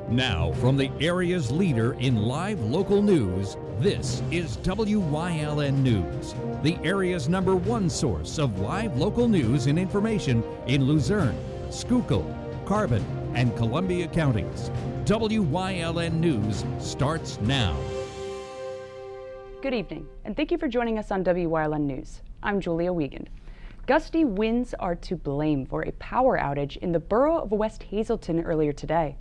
Now, from the area's leader in live local news, this is WYLN News, the area's #1 source of live local news and information in Luzerne, Schuylkill, Carbon, and Columbia counties. WYLN News starts now. Good evening, and thank you for joining us on WYLN News. I'm Julia Wiegand. Gusty winds are to blame for a power outage in the borough of West Hazelton earlier today.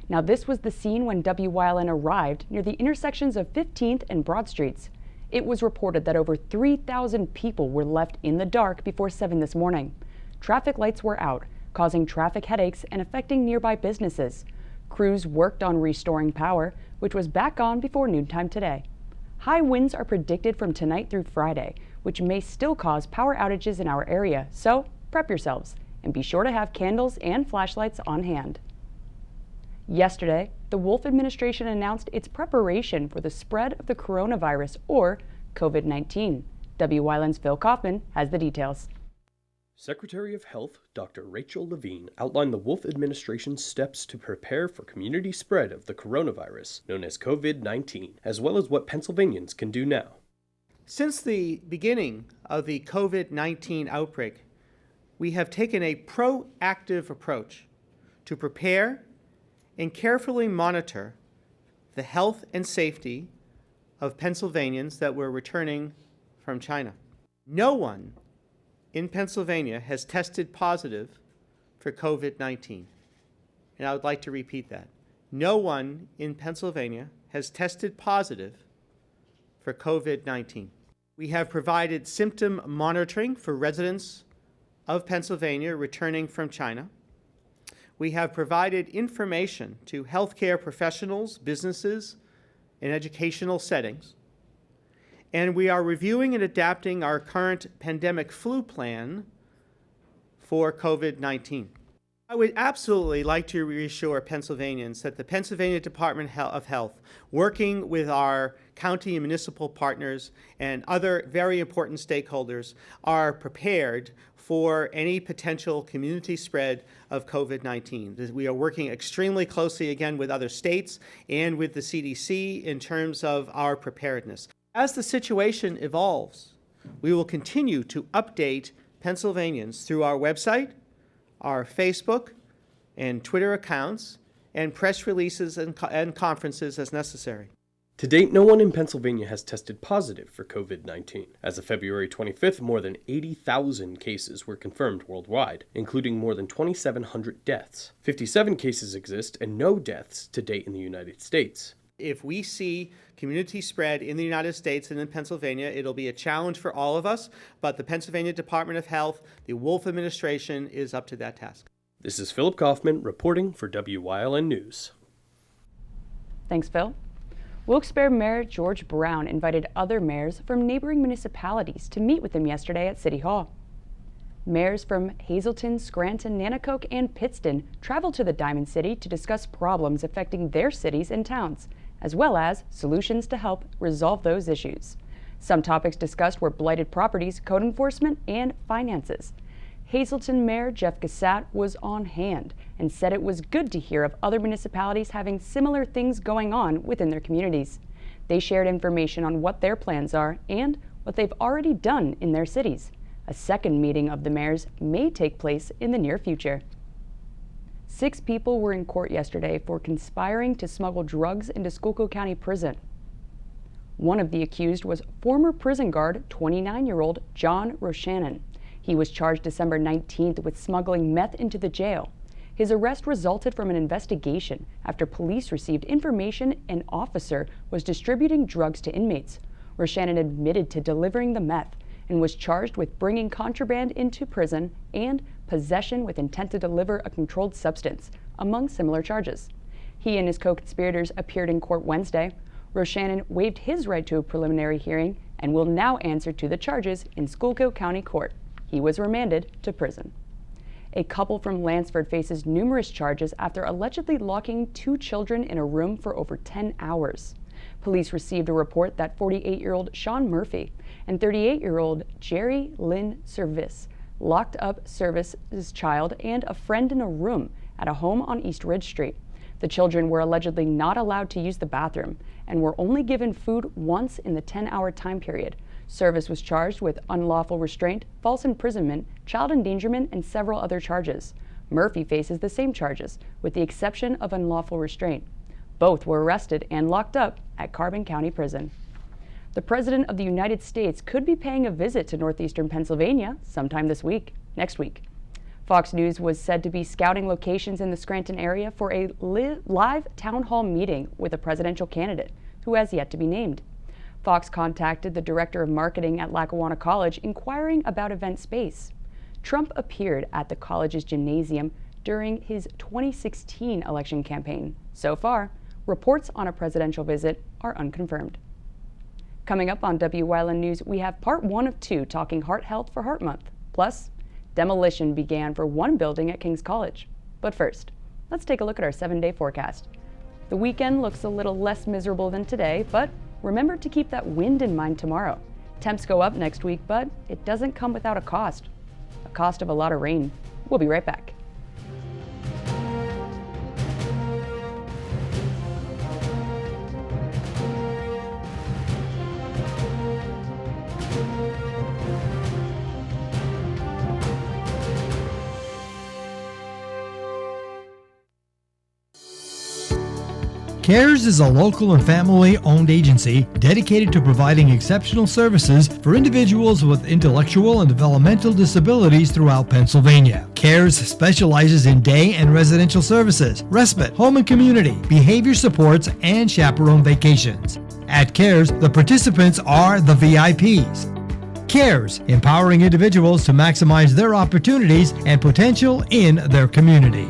Now, this was the scene when WYLN arrived near the intersections of 15th and Broad Streets. It was reported that over 3,000 people were left in the dark before 7 this morning. Traffic lights were out, causing traffic headaches and affecting nearby businesses. Crews worked on restoring power, which was back on before noontime today. High winds are predicted from tonight through Friday, which may still cause power outages in our area, so prep yourselves and be sure to have candles and flashlights on hand. Yesterday, the Wolf administration announced its preparation for the spread of the coronavirus, or COVID-19. WYLN's Phil Kaufman has the details. Secretary of Health Dr. Rachel Levine outlined the Wolf administration's steps to prepare for community spread of the coronavirus, known as COVID-19, as well as what Pennsylvanians can do now. Since the beginning of the COVID-19 outbreak, we have taken a proactive approach to prepare and carefully monitor the health and safety of Pennsylvanians that were returning from China. No one in Pennsylvania has tested positive for COVID-19. And I would like to repeat that. No one in Pennsylvania has tested positive for COVID-19. We have provided symptom monitoring for residents of Pennsylvania returning from China. We have provided information to healthcare professionals, businesses, and educational settings. And we are reviewing and adapting our current pandemic flu plan for COVID-19. I would absolutely like to reassure Pennsylvanians that the Pennsylvania Department of Health, working with our county and municipal partners and other very important stakeholders, are prepared for any potential community spread of COVID-19. We are working extremely closely again with other states and with the CDC in terms of our preparedness. As the situation evolves, we will continue to update Pennsylvanians through our website, our Facebook and Twitter accounts, and press releases and conferences as necessary. To date, no one in Pennsylvania has tested positive for COVID-19. As of February 25th, more than 80,000 cases were confirmed worldwide, including more than 2,700 deaths. 57 cases exist and no deaths to date in the United States. If we see community spread in the United States and in Pennsylvania, it'll be a challenge for all of us, but the Pennsylvania Department of Health, the Wolf administration, is up to that task. This is Philip Kaufman reporting for WYLN News. Thanks, Phil. Wilkes-Barre Mayor George Brown invited other mayors from neighboring municipalities to meet with him yesterday at City Hall. Mayors from Hazelton, Scranton, Nanticoke, and Pittston traveled to the Diamond City to discuss problems affecting their cities and towns, as well as solutions to help resolve those issues. Some topics discussed were blighted properties, code enforcement, and finances. Hazelton Mayor Jeff Gassat was on hand and said it was good to hear of other municipalities having similar things going on within their communities. They shared information on what their plans are and what they've already done in their cities. A second meeting of the mayors may take place in the near future. 6 people were in court yesterday for conspiring to smuggle drugs into Schuylkill County Prison. One of the accused was former prison guard, 29-year-old John Roshannon. He was charged December 19th with smuggling meth into the jail. His arrest resulted from an investigation after police received information an officer was distributing drugs to inmates. Roshannon admitted to delivering the meth and was charged with bringing contraband into prison and possession with intent to deliver a controlled substance, among similar charges. He and his co-conspirators appeared in court Wednesday. Roshannon waived his right to a preliminary hearing and will now answer to the charges in Schuylkill County Court. He was remanded to prison. A couple from Lansford faces numerous charges after allegedly locking 2 children in a room for over 10 hours. Police received a report that 48-year-old Sean Murphy and 38-year-old Jerry Lynn Service locked up Service's child and a friend in a room at a home on East Ridge Street. The children were allegedly not allowed to use the bathroom and were only given food once in the 10-hour time period. Service was charged with unlawful restraint, false imprisonment, child endangerment, and several other charges. Murphy faces the same charges, with the exception of unlawful restraint. Both were arrested and locked up at Carbon County Prison. The President of the United States could be paying a visit to northeastern Pennsylvania sometime next week. Fox News was said to be scouting locations in the Scranton area for a live town hall meeting with a presidential candidate who has yet to be named. Fox contacted the director of marketing at Lackawanna College inquiring about event space. Trump appeared at the college's gymnasium during his 2016 election campaign. So far, reports on a presidential visit are unconfirmed. Coming up on Wyln News, we have part 1 of 2 talking heart health for Heart Month. Plus, demolition began for one building at King's College. But first, let's take a look at our 7-day forecast. The weekend looks a little less miserable than today, but remember to keep that wind in mind tomorrow. Temps go up next week, but it doesn't come without a cost of a lot of rain. We'll be right back. CARES is a local and family-owned agency dedicated to providing exceptional services for individuals with intellectual and developmental disabilities throughout Pennsylvania. CARES specializes in day and residential services, respite, home and community, behavior supports, and chaperone vacations. At CARES, the participants are the VIPs. CARES, empowering individuals to maximize their opportunities and potential in their community.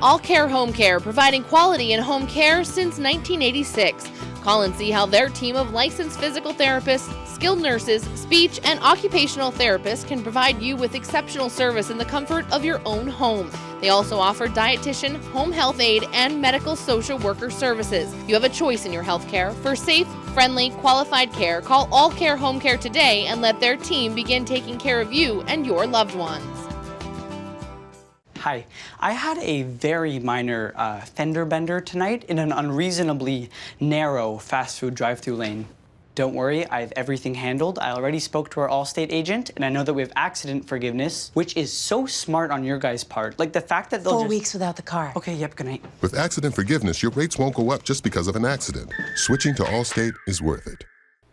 All Care Home Care, providing quality in home care since 1986. Call and see how their team of licensed physical therapists, skilled nurses, speech, and occupational therapists can provide you with exceptional service in the comfort of your own home. They also offer dietitian, home health aide, and medical social worker services. You have a choice in your health care. For safe, friendly, qualified care, call All Care Home Care today and let their team begin taking care of you and your loved ones. Hi, I had a very minor fender bender tonight in an unreasonably narrow fast food drive-thru lane. Don't worry, I have everything handled. I already spoke to our Allstate agent, and I know that we have accident forgiveness, which is so smart on your guys' part. Like the fact that they'll 4 weeks without the car. Okay, yep, good night. With accident forgiveness, your rates won't go up just because of an accident. Switching to Allstate is worth it.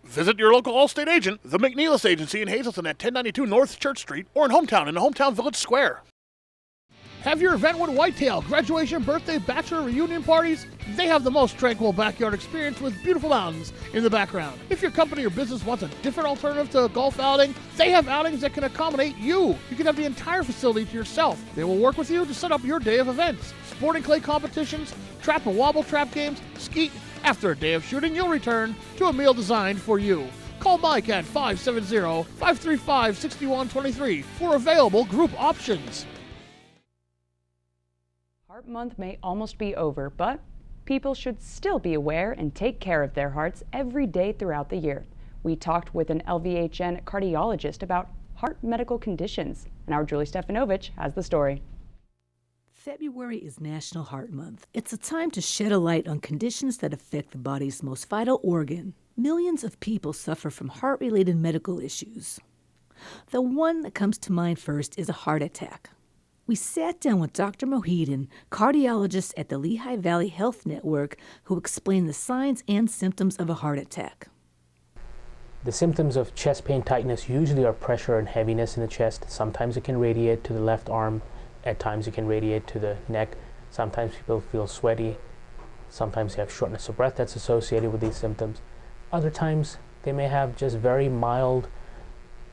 Visit your local Allstate agent, the McNeilis Agency in Hazleton at 1092 North Church Street, or in Hometown the Hometown Village Square. Have your event with Whitetail, graduation, birthday, bachelor, reunion parties? They have the most tranquil backyard experience with beautiful mountains in the background. If your company or business wants a different alternative to a golf outing, they have outings that can accommodate you. You can have the entire facility to yourself. They will work with you to set up your day of events. Sporting clay competitions, trap and wobble trap games, skeet. After a day of shooting, you'll return to a meal designed for you. Call Mike at 570-535-6123 for available group options. Heart Month may almost be over, but people should still be aware and take care of their hearts every day throughout the year. We talked with an LVHN cardiologist about heart medical conditions, and our Julie Stefanovich has the story. February is National Heart Month. It's a time to shed a light on conditions that affect the body's most vital organ. Millions of people suffer from heart-related medical issues. The one that comes to mind first is a heart attack. We sat down with Dr. Mohidan, cardiologist at the Lehigh Valley Health Network, who explained the signs and symptoms of a heart attack. The symptoms of chest pain tightness usually are pressure and heaviness in the chest. Sometimes it can radiate to the left arm. At times it can radiate to the neck. Sometimes people feel sweaty. Sometimes they have shortness of breath that's associated with these symptoms. Other times they may have just very mild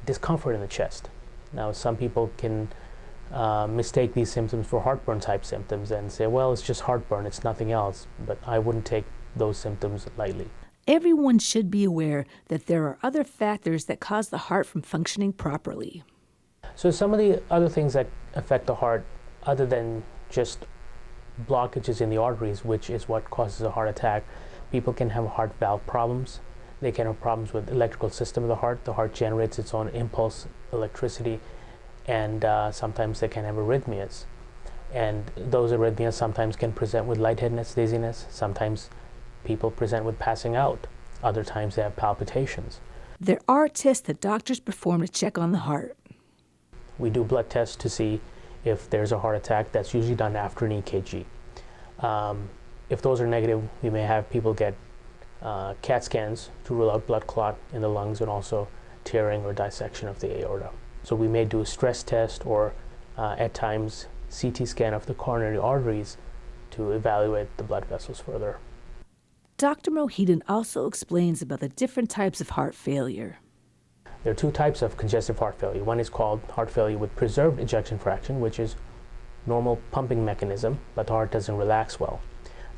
discomfort in the chest. Now some people can mistake these symptoms for heartburn type symptoms and say, well, it's just heartburn, it's nothing else. But I wouldn't take those symptoms lightly. Everyone should be aware that there are other factors that cause the heart from functioning properly. So some of the other things that affect the heart, other than just blockages in the arteries, which is what causes a heart attack, people can have heart valve problems. They can have problems with the electrical system of the heart. The heart generates its own impulse electricity, and sometimes they can have arrhythmias. And those arrhythmias sometimes can present with lightheadedness, dizziness. Sometimes people present with passing out. Other times they have palpitations. There are tests that doctors perform to check on the heart. We do blood tests to see if there's a heart attack. That's usually done after an EKG. If those are negative, we may have people get CAT scans to rule out blood clot in the lungs and also tearing or dissection of the aorta. So we may do a stress test or at times CT scan of the coronary arteries to evaluate the blood vessels further. Dr. Mohidan also explains about the different types of heart failure. There are two types of congestive heart failure. One is called heart failure with preserved ejection fraction, which is normal pumping mechanism, but the heart doesn't relax well.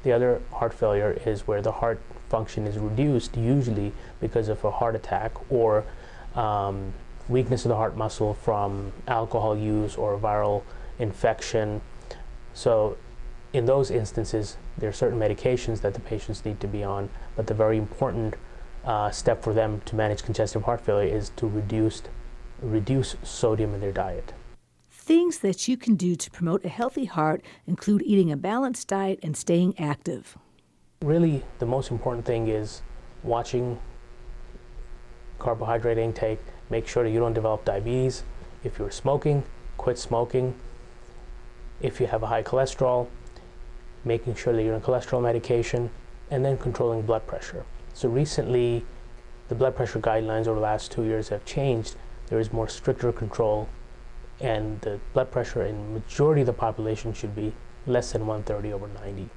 The other heart failure is where the heart function is reduced, usually because of a heart attack or weakness of the heart muscle from alcohol use or viral infection. So in those instances, there are certain medications that the patients need to be on, but the very important step for them to manage congestive heart failure is to reduce sodium in their diet. Things that you can do to promote a healthy heart include eating a balanced diet and staying active. Really, the most important thing is watching carbohydrate intake. Make sure that you don't develop diabetes. If you're smoking, quit smoking. If you have a high cholesterol, making sure that you're on cholesterol medication, and then controlling blood pressure. So recently, the blood pressure guidelines over the last 2 years have changed. There is more stricter control, and the blood pressure in majority of the population should be less than 130/90.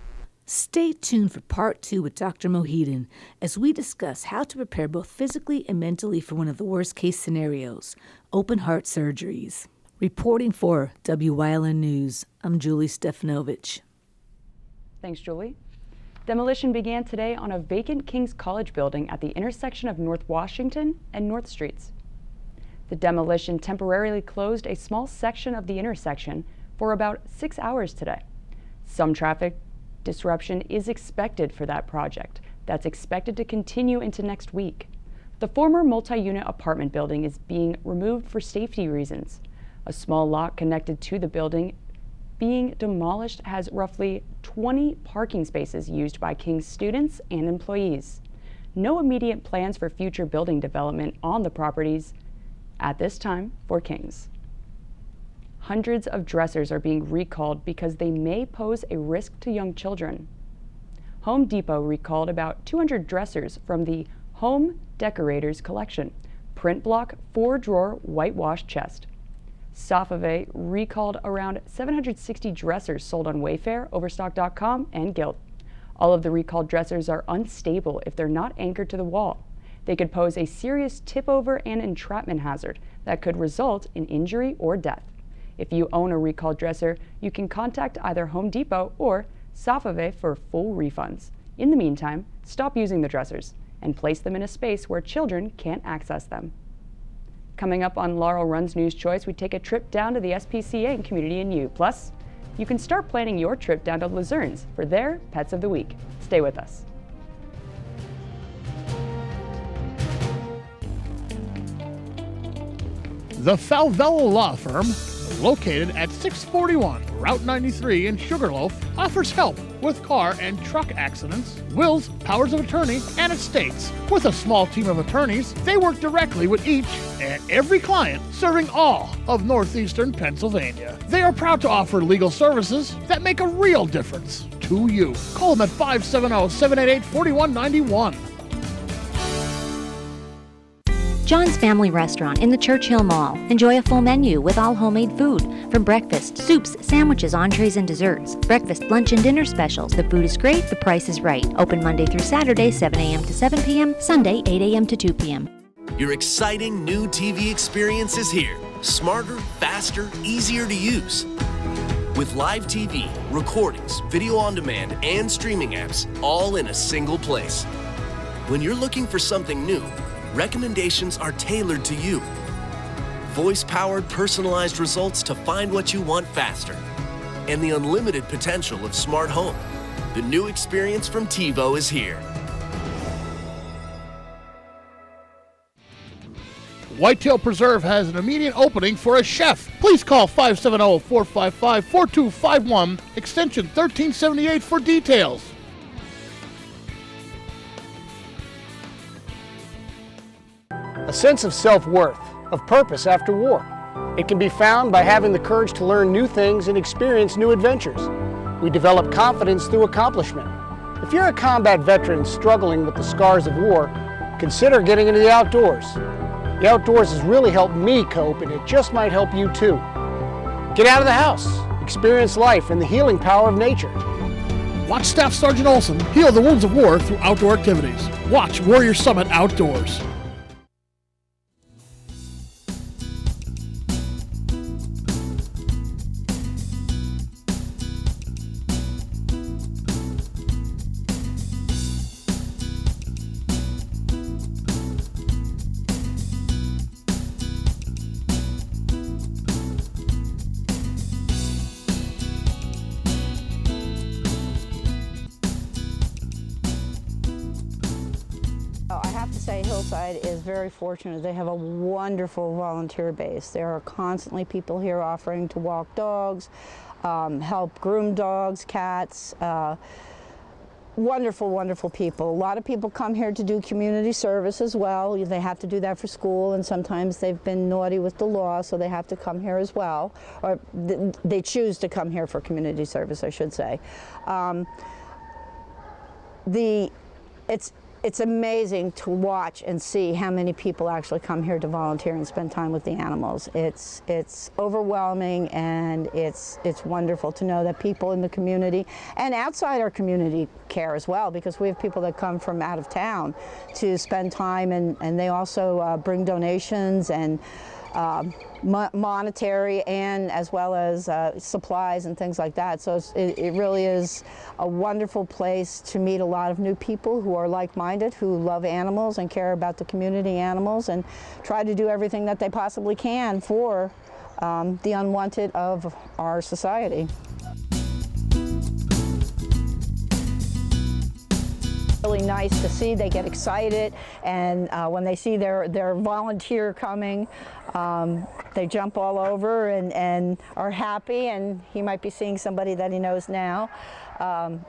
Stay tuned for part 2 with Dr. Mohidan as we discuss how to prepare both physically and mentally for one of the worst case scenarios, open heart surgeries. Reporting for Wyln News, I'm Julie Stefanovich. Thanks, Julie. Demolition began today on a vacant King's College building at the intersection of North Washington and North Streets. The demolition temporarily closed a small section of the intersection for about 6 hours today. Some traffic disruption is expected for that project. That's expected to continue into next week. The former multi-unit apartment building is being removed for safety reasons. A small lot connected to the building being demolished has roughly 20 parking spaces used by King's students and employees. No immediate plans for future building development on the properties at this time for King's. Hundreds of dressers are being recalled because they may pose a risk to young children. Home Depot recalled about 200 dressers from the Home Decorators collection, print block 4-drawer whitewash chest. Safave recalled around 760 dressers sold on Wayfair, Overstock.com, and Gilt. All of the recalled dressers are unstable if they're not anchored to the wall. They could pose a serious tip-over and entrapment hazard that could result in injury or death. If you own a recalled dresser, you can contact either Home Depot or Safave for full refunds. In the meantime, stop using the dressers and place them in a space where children can't access them. Coming up on Laurel Run's News Choice, we take a trip down to the SPCA and Community and You. Plus, you can start planning your trip down to Luzerne's for their Pets of the Week. Stay with us. The Falvella Law Firm, located at 641 Route 93 in Sugarloaf, offers help with car and truck accidents, wills, powers of attorney, and estates. With a small team of attorneys, they work directly with each and every client, serving all of northeastern Pennsylvania. They are proud to offer legal services that make a real difference to you. Call them at 570-788-4191. John's Family Restaurant in the Churchill Mall. Enjoy a full menu with all homemade food. From breakfast, soups, sandwiches, entrees, and desserts. Breakfast, lunch, and dinner specials. The food is great, the price is right. Open Monday through Saturday, 7 a.m. to 7 p.m., Sunday, 8 a.m. to 2 p.m. Your exciting new TV experience is here. Smarter, faster, easier to use. With live TV, recordings, video on demand, and streaming apps, all in a single place. When you're looking for something new, recommendations are tailored to you. Voice-powered, personalized results to find what you want faster. And the unlimited potential of smart home. The new experience from TiVo is here. Whitetail Preserve has an immediate opening for a chef. Please call 570-455-4251, extension 1378 for details. A sense of self-worth, of purpose after war. It can be found by having the courage to learn new things and experience new adventures. We develop confidence through accomplishment. If you're a combat veteran struggling with the scars of war, consider getting into the outdoors. The outdoors has really helped me cope, and it just might help you too. Get out of the house, experience life and the healing power of nature. Watch Staff Sergeant Olson heal the wounds of war through outdoor activities. Watch Warrior Summit Outdoors. Hillside is very fortunate. They have a wonderful volunteer base. There are constantly people here offering to walk dogs, help groom dogs, cats. Wonderful, wonderful people. A lot of people come here to do community service as well. They have to do that for school, and sometimes they've been naughty with the law, so they have to come here as well. Or they choose to come here for community service, I should say. It's amazing to watch and see how many people actually come here to volunteer and spend time with the animals. It's overwhelming, and it's wonderful to know that people in the community and outside our community care as well, because we have people that come from out of town to spend time, and they also bring donations and monetary and as well as supplies and things like that. So it really is a wonderful place to meet a lot of new people who are like-minded, who love animals and care about the community animals, and try to do everything that they possibly can for the unwanted of our society. Really nice to see. They get excited, and when they see their volunteer coming, they jump all over and are happy, and he might be seeing somebody that he knows now.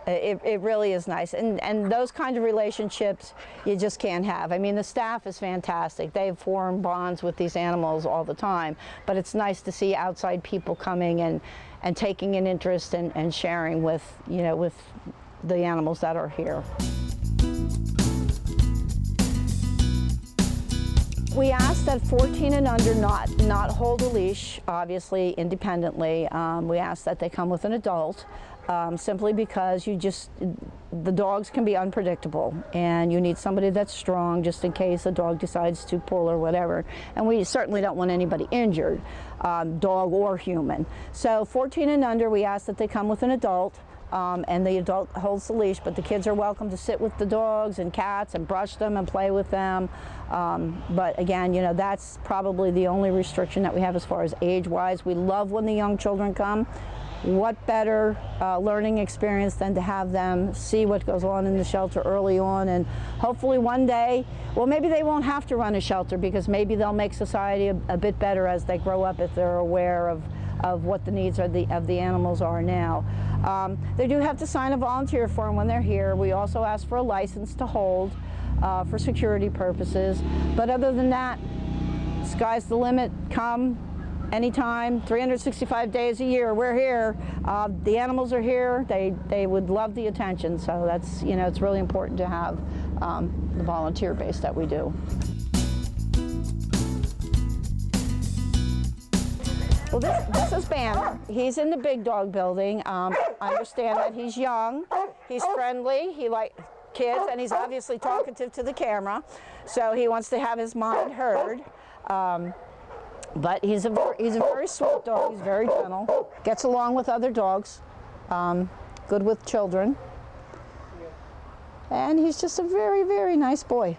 It really is nice, and those kind of relationships you just can't have. I mean, the staff is fantastic. They form bonds with these animals all the time, but it's nice to see outside people coming and taking an interest and sharing with the animals that are here. We ask that 14 and under not hold a leash, obviously independently. We ask that they come with an adult, simply because the dogs can be unpredictable, and you need somebody that's strong just in case a dog decides to pull or whatever. And we certainly don't want anybody injured, dog or human. So 14 and under, we ask that they come with an adult. And the adult holds the leash, but the kids are welcome to sit with the dogs and cats and brush them and play with them. But again, that's probably the only restriction that we have as far as age-wise. We love when the young children come. What better learning experience than to have them see what goes on in the shelter early on, and hopefully one day, well, maybe they won't have to run a shelter, because maybe they'll make society a bit better as they grow up, if they're aware of what the needs of the animals are now. They do have to sign a volunteer form when they're here. We also ask for a license to hold for security purposes. But other than that, sky's the limit. Come anytime, 365 days a year. We're here. The animals are here. They would love the attention. So that's, it's really important to have the volunteer base that we do. Well, this is Banner. He's in the big dog building. I understand that he's young, he's friendly, he likes kids, and he's obviously talkative to the camera, so he wants to have his mind heard. But he's a very sweet dog. He's very gentle, gets along with other dogs, good with children, and he's just a very, very nice boy.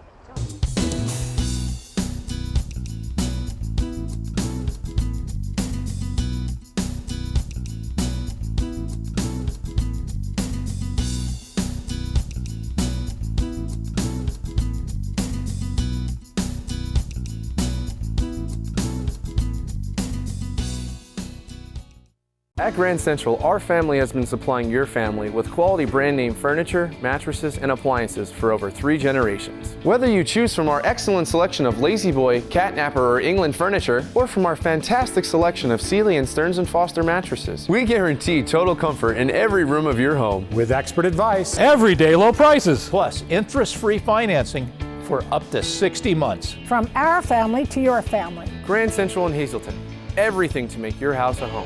At Grand Central, our family has been supplying your family with quality brand name furniture, mattresses, and appliances for over 3 generations. Whether you choose from our excellent selection of Lazy Boy, Catnapper, or England furniture, or from our fantastic selection of Sealy and Stearns & Foster mattresses, we guarantee total comfort in every room of your home. With expert advice, everyday low prices, plus interest-free financing for up to 60 months. From our family to your family. Grand Central in Hazleton. Everything to make your house a home.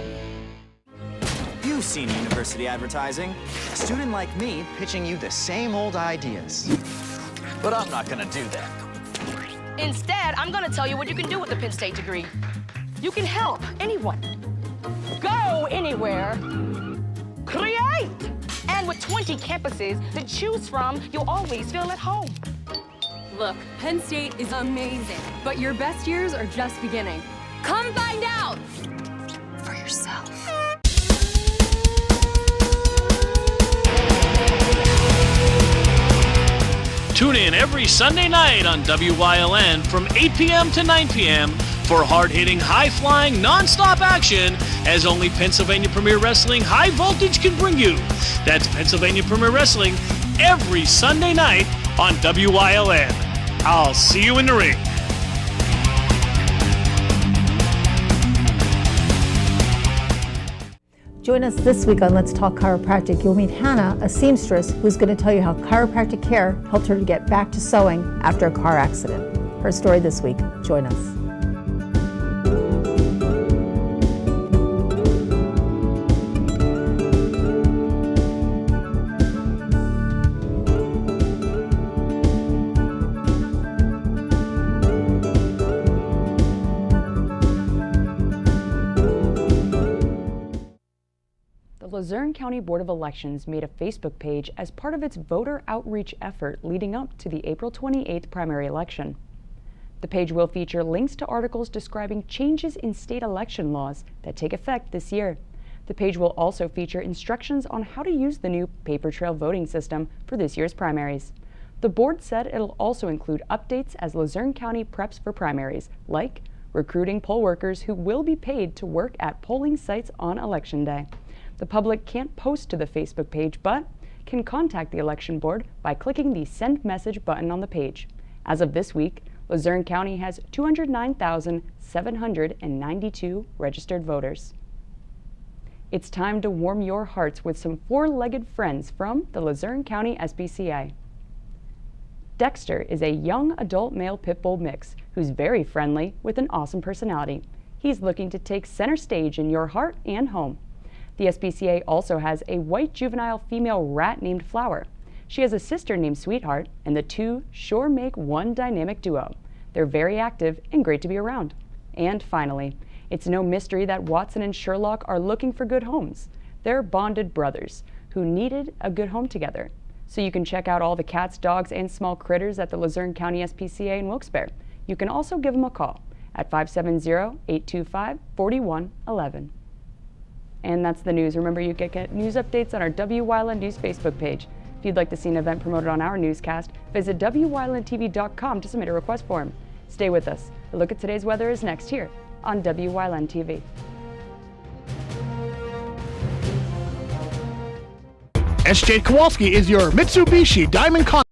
You've seen university advertising. A student like me pitching you the same old ideas. But I'm not gonna do that. Instead, I'm gonna tell you what you can do with a Penn State degree. You can help anyone. Go anywhere. Create! And with 20 campuses to choose from, you'll always feel at home. Look, Penn State is amazing, but your best years are just beginning. Come find out for yourself. Tune in every Sunday night on Wyln from 8 p.m. to 9 p.m. for hard-hitting, high-flying, non-stop action as only Pennsylvania Premier Wrestling High Voltage can bring you. That's Pennsylvania Premier Wrestling every Sunday night on Wyln. I'll see you in the ring. Join us this week on Let's Talk Chiropractic. You'll meet Hannah, a seamstress, who's going to tell you how chiropractic care helped her to get back to sewing after a car accident. Her story this week. Join us. The Luzerne County Board of Elections made a Facebook page as part of its voter outreach effort leading up to the April 28th primary election. The page will feature links to articles describing changes in state election laws that take effect this year. The page will also feature instructions on how to use the new paper trail voting system for this year's primaries. The board said it'll also include updates as Luzerne County preps for primaries, like recruiting poll workers who will be paid to work at polling sites on Election Day. The public can't post to the Facebook page, but can contact the election board by clicking the Send Message button on the page. As of this week, Luzerne County has 209,792 registered voters. It's time to warm your hearts with some four-legged friends from the Luzerne County SPCA. Dexter is a young adult male pit bull mix who's very friendly with an awesome personality. He's looking to take center stage in your heart and home. The SPCA also has a white juvenile female rat named Flower. She has a sister named Sweetheart, and the two sure make one dynamic duo. They're very active and great to be around. And finally, it's no mystery that Watson and Sherlock are looking for good homes. They're bonded brothers who needed a good home together. So you can check out all the cats, dogs, and small critters at the Luzerne County SPCA in Wilkes-Barre. You can also give them a call at 570-825-4111. And that's the news. Remember, you can get news updates on our Wyln News Facebook page. If you'd like to see an event promoted on our newscast, visit WYLNTV.com to submit a request form. Stay with us. A look at today's weather is next here on Wyln TV. SJ Kowalski is your Mitsubishi Diamond Con.